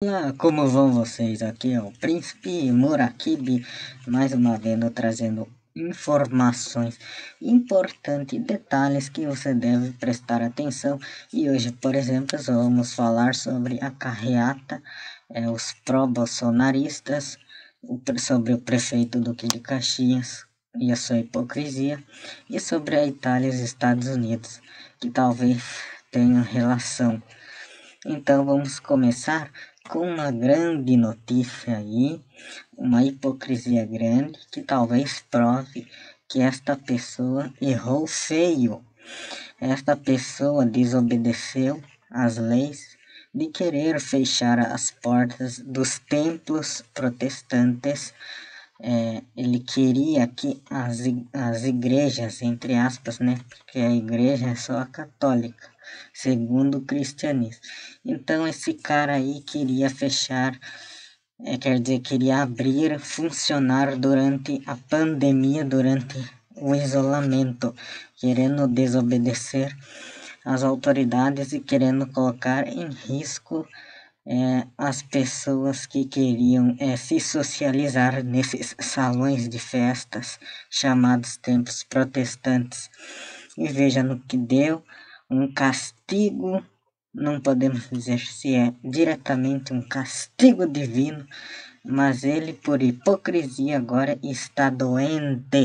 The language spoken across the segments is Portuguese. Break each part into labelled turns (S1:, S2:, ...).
S1: Olá, como vão vocês? Aqui é o Príncipe Murakibi, mais uma vez trazendo informações importantes, detalhes que você deve prestar atenção. E hoje, por exemplo, vamos falar sobre a carreata, os pró-bolsonaristas, sobre o prefeito Duque de Caxias e a sua hipocrisia, e sobre a Itália e os Estados Unidos, que talvez tenham relação. Então vamos começar com uma grande notícia aí, uma hipocrisia grande que talvez prove que esta pessoa errou feio. Esta pessoa desobedeceu às leis de querer fechar as portas dos templos protestantes. Ele queria que as igrejas, entre aspas, né, porque a igreja é só a católica, segundo o cristianismo. Então esse cara aí queria fechar, quer dizer, queria abrir, funcionar durante a pandemia, durante o isolamento, querendo desobedecer às autoridades e querendo colocar em risco as pessoas que queriam se socializar nesses salões de festas chamados templos protestantes. E veja no que deu, um castigo, não podemos dizer se é diretamente um castigo divino, mas ele, por hipocrisia, agora está doente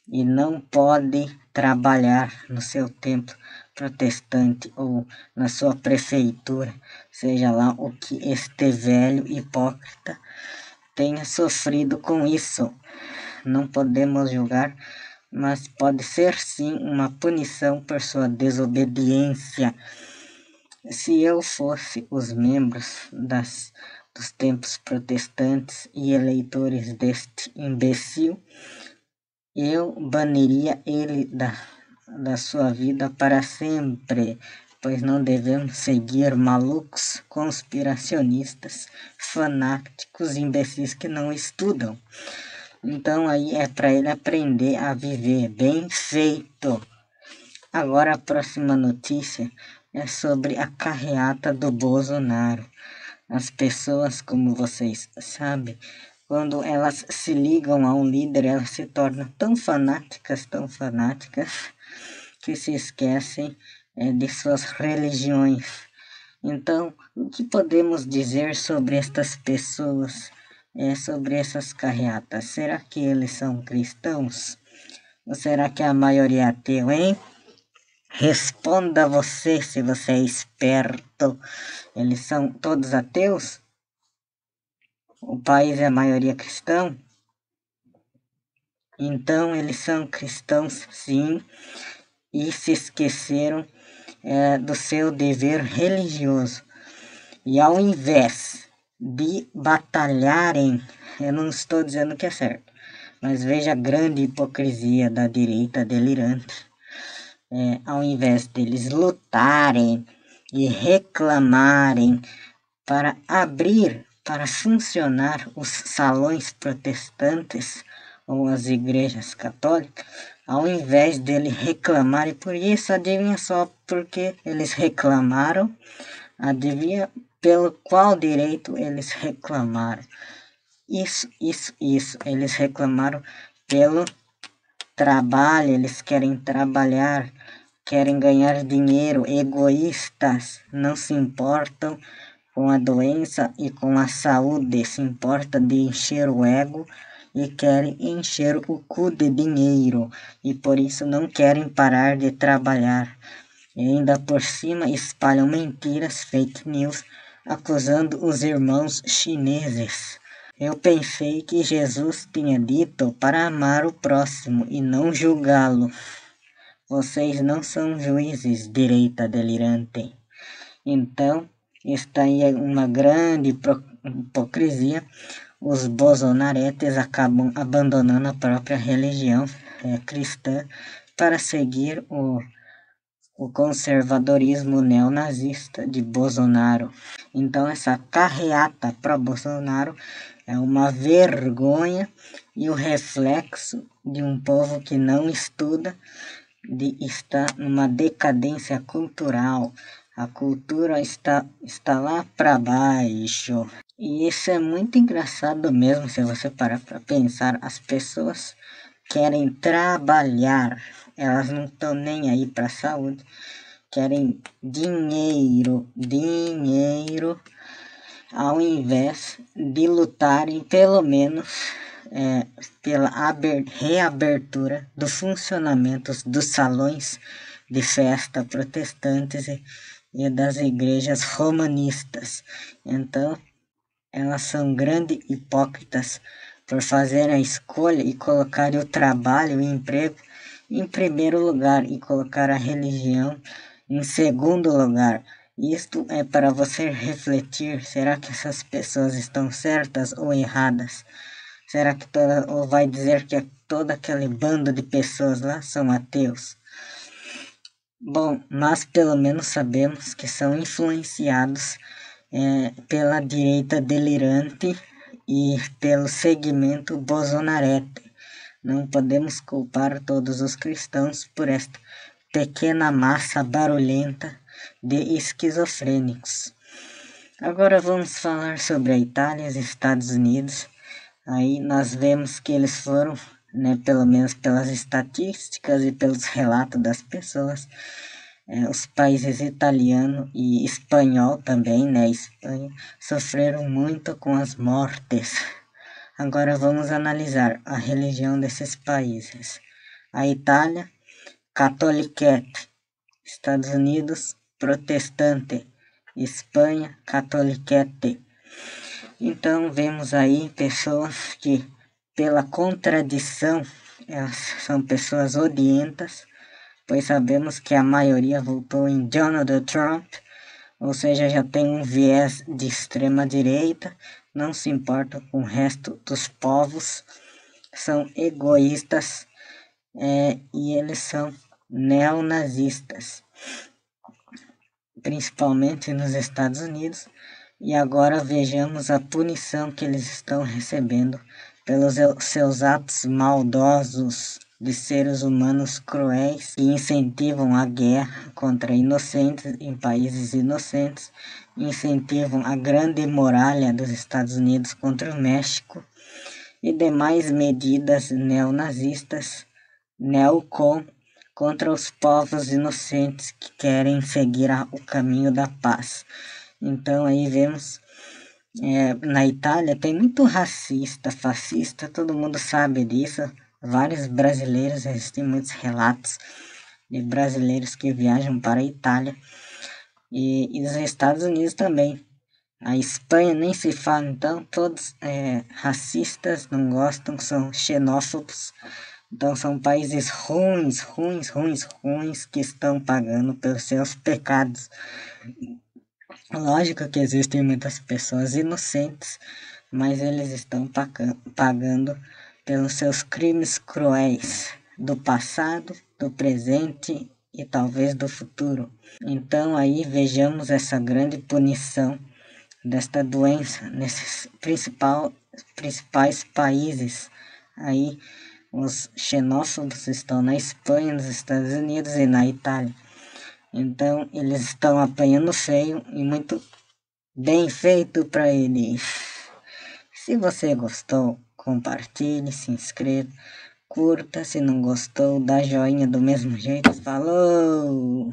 S1: e não pode trabalhar no seu templo protestante ou na sua prefeitura, seja lá o que este velho hipócrita tenha sofrido com isso. Não podemos julgar, mas pode ser sim uma punição por sua desobediência. Se eu fosse os membros dos templos protestantes e eleitores deste imbecil, eu baniria ele da sua vida para sempre, pois não devemos seguir malucos, conspiracionistas, fanáticos, imbecis que não estudam. Então aí é para ele aprender a viver bem feito. Agora a próxima notícia é sobre a carreata do Bolsonaro. As pessoas, como vocês sabem, quando elas se ligam a um líder, elas se tornam tão fanáticas, que se esquecem de suas religiões. Então, o que podemos dizer sobre estas pessoas, sobre essas carreatas? Será que eles são cristãos? Ou será que a maioria é ateu, hein? Responda você, se você é esperto. Eles são todos ateus? O país é a maioria cristão? Então eles são cristãos sim, e se esqueceram do seu dever religioso. E ao invés de batalharem, eu não estou dizendo que é certo, mas veja a grande hipocrisia da direita delirante. Ao invés deles lutarem e reclamarem para abrir, para funcionar os salões protestantes ou as igrejas católicas, ao invés dele reclamar, e por isso, adivinha só porque eles reclamaram, adivinha pelo qual direito eles reclamaram. Isso, eles reclamaram pelo trabalho, eles querem trabalhar, querem ganhar dinheiro, egoístas, não se importam com a doença e com a saúde, se importa de encher o ego e querem encher o cu de dinheiro, e por isso não querem parar de trabalhar. E ainda por cima espalham mentiras, fake news, acusando os irmãos chineses. Eu pensei que Jesus tinha dito para amar o próximo e não julgá-lo. Vocês não são juízes, direita delirante. Então, está aí uma grande hipocrisia. Os bolsonaretes acabam abandonando a própria religião cristã para seguir o conservadorismo neonazista de Bolsonaro. Então essa carreata para Bolsonaro é uma vergonha e o reflexo de um povo que não estuda, de estar numa decadência cultural. A cultura está lá para baixo. E isso é muito engraçado mesmo, se você parar para pensar. As pessoas querem trabalhar, elas não estão nem aí para a saúde, querem dinheiro, dinheiro, ao invés de lutarem pelo menos pela reabertura do funcionamento dos salões de festa protestantes e das igrejas romanistas. Então, elas são grandes hipócritas por fazerem a escolha e colocarem o trabalho e o emprego em primeiro lugar e colocar a religião em segundo lugar. Isto é para você refletir, será que essas pessoas estão certas ou erradas? Será que ou vai dizer que todo aquele bando de pessoas lá são ateus? Bom, mas pelo menos sabemos que são influenciados pela direita delirante e pelo segmento bolsonarete. Não podemos culpar todos os cristãos por esta pequena massa barulhenta de esquizofrênicos. Agora vamos falar sobre a Itália e os Estados Unidos. Aí nós vemos que eles foram, pelo menos pelas estatísticas e pelos relatos das pessoas, os países italiano e espanhol também, Espanha, sofreram muito com as mortes. Agora vamos analisar a religião desses países. A Itália, catoliquete. Estados Unidos, protestante. Espanha, catoliquete. Então vemos aí pessoas que, pela contradição, elas são pessoas odientas, pois sabemos que a maioria votou em Donald Trump, ou seja, já tem um viés de extrema direita, não se importa com o resto dos povos, são egoístas e eles são neonazistas, principalmente nos Estados Unidos. E agora vejamos a punição que eles estão recebendo pelos seus atos maldosos de seres humanos cruéis que incentivam a guerra contra inocentes em países inocentes, incentivam a grande muralha dos Estados Unidos contra o México e demais medidas neonazistas, neocon, contra os povos inocentes que querem seguir o caminho da paz. Então aí vemos, na Itália tem muito racista, fascista, todo mundo sabe disso. Vários brasileiros, existem muitos relatos de brasileiros que viajam para a Itália e os Estados Unidos também. A Espanha nem se fala, então todos racistas, não gostam, são xenófobos. Então são países ruins que estão pagando pelos seus pecados. Lógico que existem muitas pessoas inocentes, mas eles estão pagando pelos seus crimes cruéis do passado, do presente e talvez do futuro. Então aí vejamos essa grande punição desta doença nesses principais países. Aí os xenófobos estão na Espanha, nos Estados Unidos e na Itália. Então eles estão apanhando feio e muito bem feito para eles. Se você gostou, compartilhe, se inscreva, curta. Se não gostou, dá joinha do mesmo jeito. Falou!